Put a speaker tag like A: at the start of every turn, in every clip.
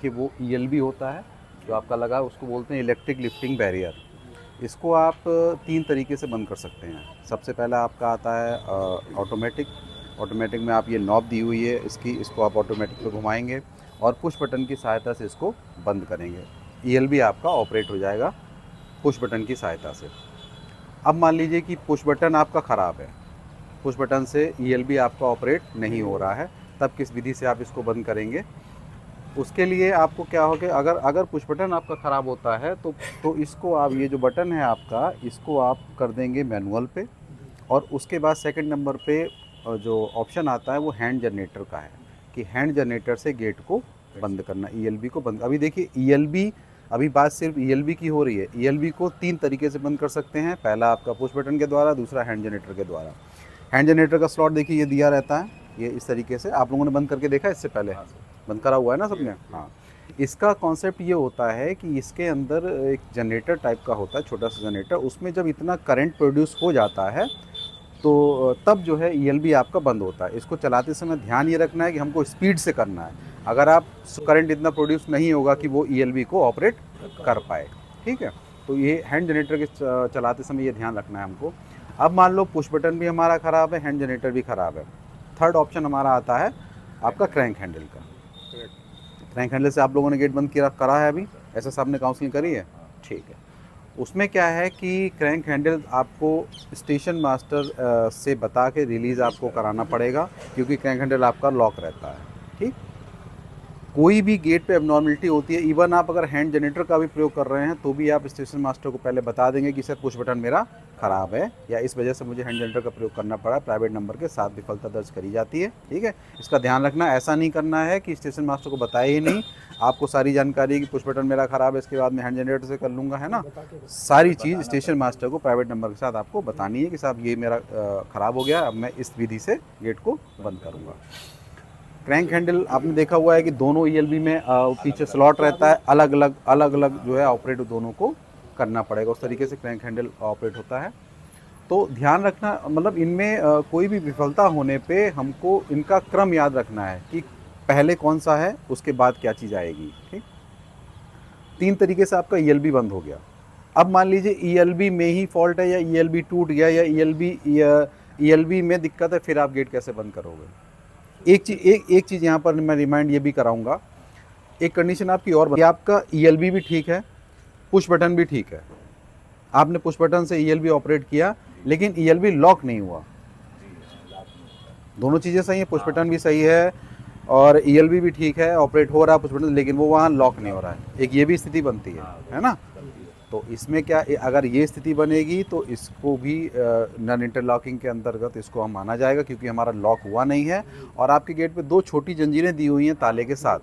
A: कि वो ईएलबी होता है जो आपका लगा है, उसको बोलते हैं इलेक्ट्रिक लिफ्टिंग बैरियर। इसको आप तीन तरीके से बंद कर सकते हैं। सबसे पहला आपका आता है ऑटोमेटिक। ऑटोमेटिक में आप ये नॉब दी हुई है इसकी, इसको आप ऑटोमेटिक पे घुमाएंगे और पुश बटन की सहायता से इसको बंद करेंगे। ईएलबी आपका ऑपरेट हो जाएगा पुश बटन की सहायता से। अब मान लीजिए कि पुश बटन आपका ख़राब है, पुश बटन से ईएलबी आपका ऑपरेट नहीं हो रहा है, तब किस विधि से आप इसको बंद करेंगे? उसके लिए आपको क्या होगा, अगर अगर पुश बटन आपका ख़राब होता है तो इसको आप, ये जो बटन है आपका, इसको आप कर देंगे मैनुअल पे। और उसके बाद सेकंड नंबर पे जो ऑप्शन आता है वो हैंड जनरेटर का है कि हैंड जनरेटर से गेट को बंद करना, ईएलबी को बंद। अभी देखिए ईएलबी, अभी बात सिर्फ ईएलबी की हो रही है। ईएलबी को तीन तरीके से बंद कर सकते हैं। पहला आपका पुश बटन के द्वारा, दूसरा हैंड जनरेटर के द्वारा। हैंड जनरेटर का स्लॉट देखिए ये दिया रहता है, ये इस तरीके से। आप लोगों ने बंद करके देखा इससे पहले? बंद करा हुआ है ना सबने? हाँ। इसका कॉन्सेप्ट ये होता है कि इसके अंदर एक जनरेटर टाइप का होता है, छोटा सा जनरेटर। उसमें जब इतना करंट प्रोड्यूस हो जाता है तो तब जो है ईएलबी आपका बंद होता है। इसको चलाते समय ध्यान ये रखना है कि हमको स्पीड से करना है। अगर आप करंट इतना प्रोड्यूस नहीं होगा कि वो ईएलबी को ऑपरेट कर पाए, ठीक है? तो ये हैंड जनरेटर के चलाते समय ये ध्यान रखना है हमको। अब मान लो पुश बटन भी हमारा ख़राब है, हैंड जनरेटर भी ख़राब है। थर्ड ऑप्शन हमारा आता है आपका क्रैंक हैंडल का। क्रैंक हैंडल से आप लोगों ने गेट बंद किया करा है अभी? ऐसा सबने काउंसलिंग करी है? ठीक है। उसमें क्या है कि क्रैंक हैंडल आपको स्टेशन मास्टर से बता के रिलीज़ आपको कराना पड़ेगा, क्योंकि क्रैंक हैंडल आपका लॉक रहता है, ठीक? कोई भी गेट पे एबनॉर्मलिटी होती है, इवन आप अगर हैंड जनरेटर का भी प्रयोग कर रहे हैं तो भी आप स्टेशन मास्टर को पहले बता देंगे कि सर पुश बटन मेरा ख़राब है या इस वजह से मुझे हैंड जनरेटर का प्रयोग करना पड़ा। प्राइवेट नंबर के साथ विफलता दर्ज करी जाती है, ठीक है? इसका ध्यान रखना। ऐसा नहीं करना है कि स्टेशन मास्टर को बताया ही नहीं, आपको सारी जानकारी कि पुश बटन मेरा ख़राब है, इसके बाद मैं हैंड जनरेटर से कर लूँगा, है ना? सारी चीज़ स्टेशन मास्टर को प्राइवेट नंबर के साथ आपको बतानी है कि साहब ये मेरा ख़राब हो गया, अब मैं इस विधि से गेट को बंद करूँगा। क्रैंक हैंडल आपने देखा हुआ है कि दोनों ईएलबी में पीछे स्लॉट रहता है, अलग अलग जो है ऑपरेट दोनों को करना पड़ेगा। उस तरीके से क्रैंक हैंडल ऑपरेट होता है। तो ध्यान रखना, मतलब इनमें कोई भी विफलता होने पे हमको इनका क्रम याद रखना है कि पहले कौन सा है, उसके बाद क्या चीज़ आएगी, ठीक? तीन तरीके से आपका ईएलबी बंद हो गया। अब मान लीजिए ईएलबी में ही फॉल्ट है या ईएलबी टूट गया या ईएलबी में दिक्कत है, फिर आप गेट कैसे बंद करोगे? एक चीज़ यहाँ पर मैं रिमाइंड ये भी कराऊंगा। एक कंडीशन आपकी और कि आपका ईएलबी भी ठीक है, पुश बटन भी ठीक है। आपने पुश बटन से ईएलबी ऑपरेट किया लेकिन ईएलबी लॉक नहीं हुआ। दोनों चीज़ें सही है, पुश बटन भी सही है और ईएलबी भी ठीक है, ऑपरेट हो रहा है पुश बटन, लेकिन वो वहाँ लॉक नहीं हो रहा है। एक ये भी स्थिति बनती है ना? तो इसमें क्या, अगर ये स्थिति बनेगी तो इसको भी नॉन इंटरलॉकिंग के अंतर्गत इसको हम माना जाएगा, क्योंकि हमारा लॉक हुआ नहीं है और आपके गेट पे दो छोटी जंजीरें दी हुई हैं ताले के साथ,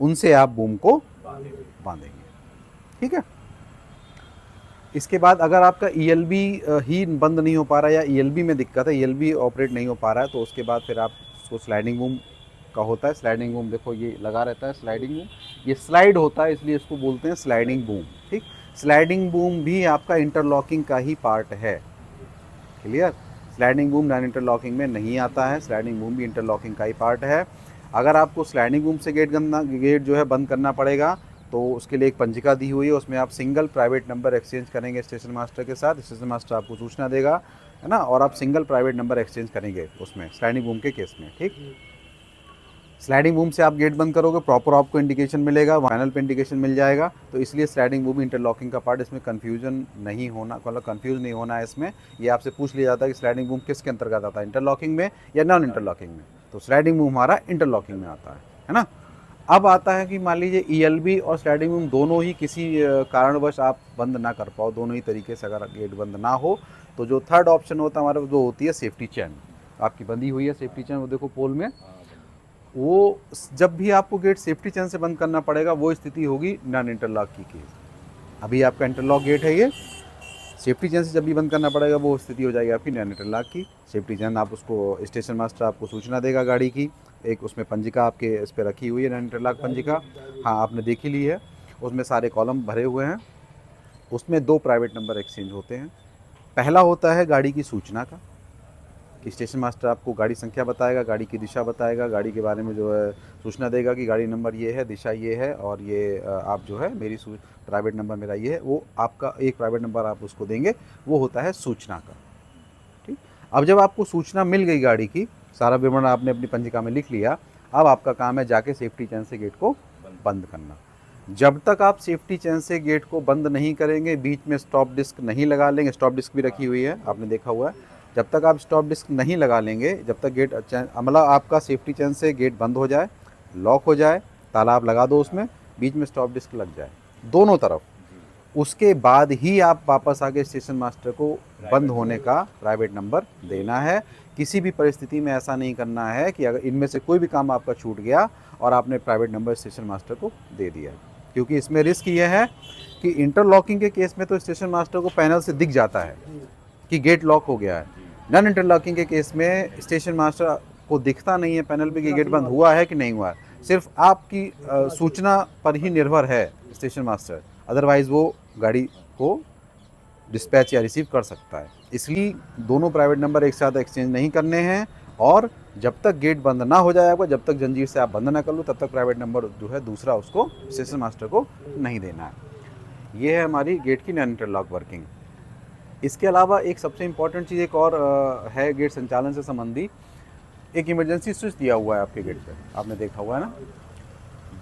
A: उनसे आप बूम को बांधेंगे, ठीक है? इसके बाद अगर आपका ईएलबी ही बंद नहीं हो पा रहा है या ईएलबी में दिक्कत है, ईएलबी ऑपरेट नहीं हो पा रहा है, तो उसके बाद फिर आप उसको स्लाइडिंग बूम का होता है। स्लाइडिंग बूम देखो ये लगा रहता है, स्लाइडिंग बूम, ये स्लाइड होता है इसलिए इसको बोलते हैं स्लाइडिंग बूम, ठीक? स्लाइडिंग बूम भी आपका इंटरलॉकिंग का ही पार्ट है, clear? Sliding boom non interlocking में नहीं आता है, स्लाइडिंग बूम भी इंटरलॉकिंग का ही पार्ट है। अगर आपको स्लाइडिंग बूम से गेट जो है बंद करना पड़ेगा तो उसके लिए एक पंजिका दी हुई है, उसमें आप सिंगल प्राइवेट नंबर एक्सचेंज करेंगे स्टेशन मास्टर के साथ, स्टेशन मास्टर आपको सूचना देगा, है ना? और आप सिंगल प्राइवेट नंबर एक्सचेंज करेंगे उसमें स्लाइडिंग बूम के केस में, ठीक? स्लाइडिंग बूम से आप गेट बंद करोगे, प्रॉपर आपको इंडिकेशन मिलेगा, पैनल पे इंडिकेशन मिल जाएगा। तो इसलिए स्लाइडिंग बूम इंटरलॉकिंग का पार्ट, इसमें कन्फ्यूजन नहीं होना, मतलब कन्फ्यूज नहीं होना है इसमें। ये आपसे पूछ लिया जाता है कि स्लाइडिंग बूम किसके अंतर्गत आता है, इंटरलॉकिंग में या नॉन इंटरलॉकिंग में? तो स्लाइडिंग बूम हमारा इंटरलॉकिंग में आता है ना? अब आता है कि मान लीजिए ईएलबी और स्लाइडिंग बूम दोनों ही किसी कारणवश आप बंद ना कर पाओ, दोनों ही तरीके से अगर गेट बंद ना हो, तो जो थर्ड ऑप्शन होता है हमारे पास, वो होती है सेफ्टी चैन। आपकी बंदी हुई है सेफ्टी चैन, वो देखो पोल में, वो जब भी आपको गेट सेफ्टी चैन से बंद करना पड़ेगा वो स्थिति होगी नॉन इंटरलॉक की केस। अभी आपका इंटरलॉक गेट है, ये सेफ्टी चैन से जब भी बंद करना पड़ेगा वो स्थिति हो जाएगी आपकी नॉन इंटरलॉक की। सेफ्टी चैन आप उसको, स्टेशन मास्टर आपको सूचना देगा गाड़ी की, एक उसमें पंजिका आपके इस पर रखी हुई है नॉन इंटरलॉक पंजिका, हाँ आपने देखी ली है, उसमें सारे कॉलम भरे हुए हैं। उसमें दो प्राइवेट नंबर एक्सचेंज होते हैं। पहला होता है गाड़ी की सूचना का स्टेशन मास्टर आपको गाड़ी संख्या बताएगा, गाड़ी की दिशा बताएगा, गाड़ी के बारे में जो है सूचना देगा कि गाड़ी नंबर ये है, दिशा ये है और ये आप जो है मेरी प्राइवेट नंबर मेरा ये है। वो आपका एक प्राइवेट नंबर आप उसको देंगे, वो होता है सूचना का। ठीक, अब जब आपको सूचना मिल गई गाड़ी की, सारा विवरण आपने अपनी पंजिका में लिख लिया, अब आपका काम है जाके सेफ्टी चेन से गेट को बंद करना। जब तक आप सेफ्टी चेन से गेट को बंद नहीं करेंगे, बीच में स्टॉप डिस्क नहीं लगा लेंगे, स्टॉप डिस्क भी रखी हुई है आपने देखा हुआ है, जब तक आप स्टॉप डिस्क नहीं लगा लेंगे, जब तक गेट मतलब आपका सेफ्टी चेन से गेट बंद हो जाए, लॉक हो जाए, ताला आप लगा दो उसमें, बीच में स्टॉप डिस्क लग जाए दोनों तरफ, उसके बाद ही आप वापस आके स्टेशन मास्टर को बंद होने का प्राइवेट नंबर देना है। किसी भी परिस्थिति में ऐसा नहीं करना है कि अगर इनमें से कोई भी काम आपका छूट गया और आपने प्राइवेट नंबर स्टेशन मास्टर को दे दिया, क्योंकि इसमें रिस्क ये है कि इंटरलॉकिंग के केस में तो स्टेशन मास्टर को पैनल से दिख जाता है कि गेट लॉक हो गया है। नॉन इंटरलॉकिंग के केस में स्टेशन मास्टर को दिखता नहीं है पैनल पे कि गेट बंद हुआ है कि नहीं हुआ है, सिर्फ आपकी सूचना पर ही निर्भर है स्टेशन मास्टर, अदरवाइज़ वो गाड़ी को डिस्पैच या रिसीव कर सकता है। इसलिए दोनों प्राइवेट नंबर एक साथ एक्सचेंज नहीं करने हैं, और जब तक गेट बंद ना हो जाए आपका, जब तक जंजीर से आप बंद ना कर लो, तब तक प्राइवेट नंबर जो है दूसरा उसको स्टेशन मास्टर को नहीं देना है। ये है हमारी गेट की नॉन इंटरलॉक वर्किंग। इसके अलावा एक सबसे इम्पॉर्टेंट चीज़ एक और है गेट संचालन से संबंधी, एक इमरजेंसी स्विच दिया हुआ है आपके गेट पे, आपने देखा हुआ है ना।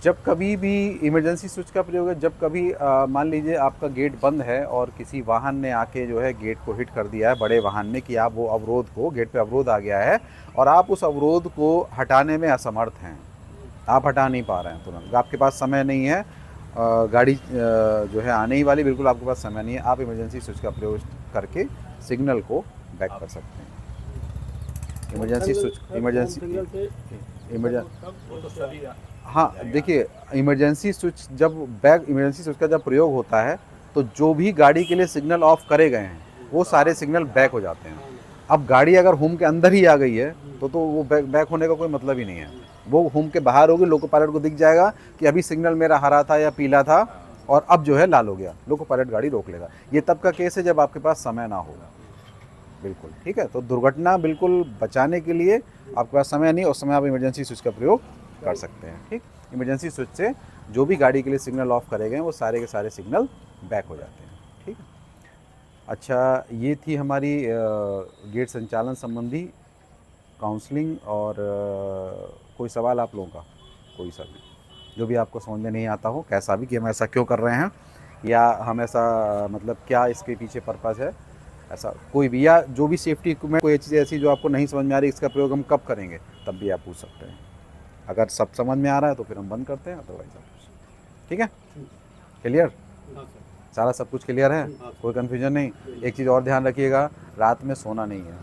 A: जब कभी भी इमरजेंसी स्विच का प्रयोग है, जब कभी मान लीजिए आपका गेट बंद है और किसी वाहन ने आके जो है गेट को हिट कर दिया है, बड़े वाहन ने, कि आप वो अवरोध को, गेट पे अवरोध आ गया है और आप उस अवरोध को हटाने में असमर्थ हैं, आप हटा नहीं पा रहे हैं तुरंत, आपके पास समय नहीं है, गाड़ी जो है आने ही वाली, बिल्कुल आपके पास समय नहीं है, आप इमरजेंसी स्विच का प्रयोग करके सिग्नल को बैक कर सकते हैं। इमरजेंसी स्विच, हाँ देखिए, इमरजेंसी स्विच जब इमरजेंसी स्विच का जब प्रयोग होता है तो जो भी गाड़ी के लिए सिग्नल ऑफ करे गए हैं वो सारे सिग्नल बैक हो जाते हैं। अब गाड़ी अगर होम के अंदर ही आ गई है तो वो बैक होने का कोई मतलब ही नहीं है, वो होम के बाहर होगी, लोको पायलट को दिख जाएगा कि अभी सिग्नल मेरा हरा था या पीला था और अब जो है लाल हो गया, लोको पायलट गाड़ी रोक लेगा। ये तब का केस है जब आपके पास समय ना हो, बिल्कुल ठीक है। तो दुर्घटना बिल्कुल बचाने के लिए आपके पास समय नहीं, उस समय आप इमरजेंसी स्विच का प्रयोग कर सकते हैं। ठीक, इमरजेंसी स्विच से जो भी गाड़ी के लिए सिग्नल ऑफ करे गए वो सारे के सारे सिग्नल बैक हो जाते हैं। ठीक है, अच्छा ये थी हमारी गेट संचालन संबंधी काउंसलिंग। और कोई सवाल आप लोगों का, कोई सा भी जो भी आपको समझ में नहीं आता हो, कैसा भी, कि हम ऐसा क्यों कर रहे हैं या हम ऐसा मतलब क्या इसके पीछे पर्पज़ है, ऐसा कोई भी, या जो भी सेफ्टी इक्विपमेंट, कोई चीज़ ऐसी जो आपको नहीं समझ में आ रही, इसका प्रयोग हम कब करेंगे, तब भी आप पूछ सकते हैं। अगर सब समझ में आ रहा है तो फिर हम बंद करते हैं, अदरवाइज आप। ठीक है, क्लियर, सारा सब कुछ क्लियर है, कोई कन्फ्यूजन नहीं। एक चीज़ और ध्यान रखिएगा, रात में सोना नहीं है,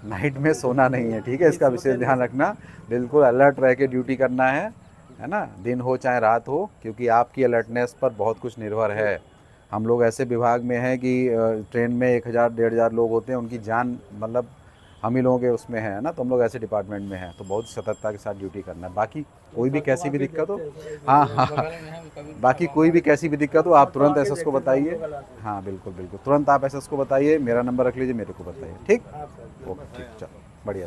A: नाइट में सोना नहीं है, ठीक है, इसका विशेष ध्यान रखना। बिल्कुल अलर्ट रह के ड्यूटी करना है ना, दिन हो चाहे रात हो, क्योंकि आपकी अलर्टनेस पर बहुत कुछ निर्भर है। हम लोग ऐसे विभाग में हैं कि ट्रेन में 1000-1500 लोग होते हैं, उनकी जान मतलब हम ही लोगों के उसमें है ना, तो हम लोग ऐसे डिपार्टमेंट में हैं, तो बहुत सतर्कता के साथ ड्यूटी करना है। बाकी कोई भी कैसी भी दिक्कत हो, हाँ, बाकी कोई भी कैसी भी दिक्कत हो आप तुरंत एसएस को बताइए। हाँ बिल्कुल बिल्कुल, तुरंत आप एसएस को बताइए, मेरा नंबर रख लीजिए, मेरे को बताइए। ठीक, ओके, ठीक, चलो बढ़िया।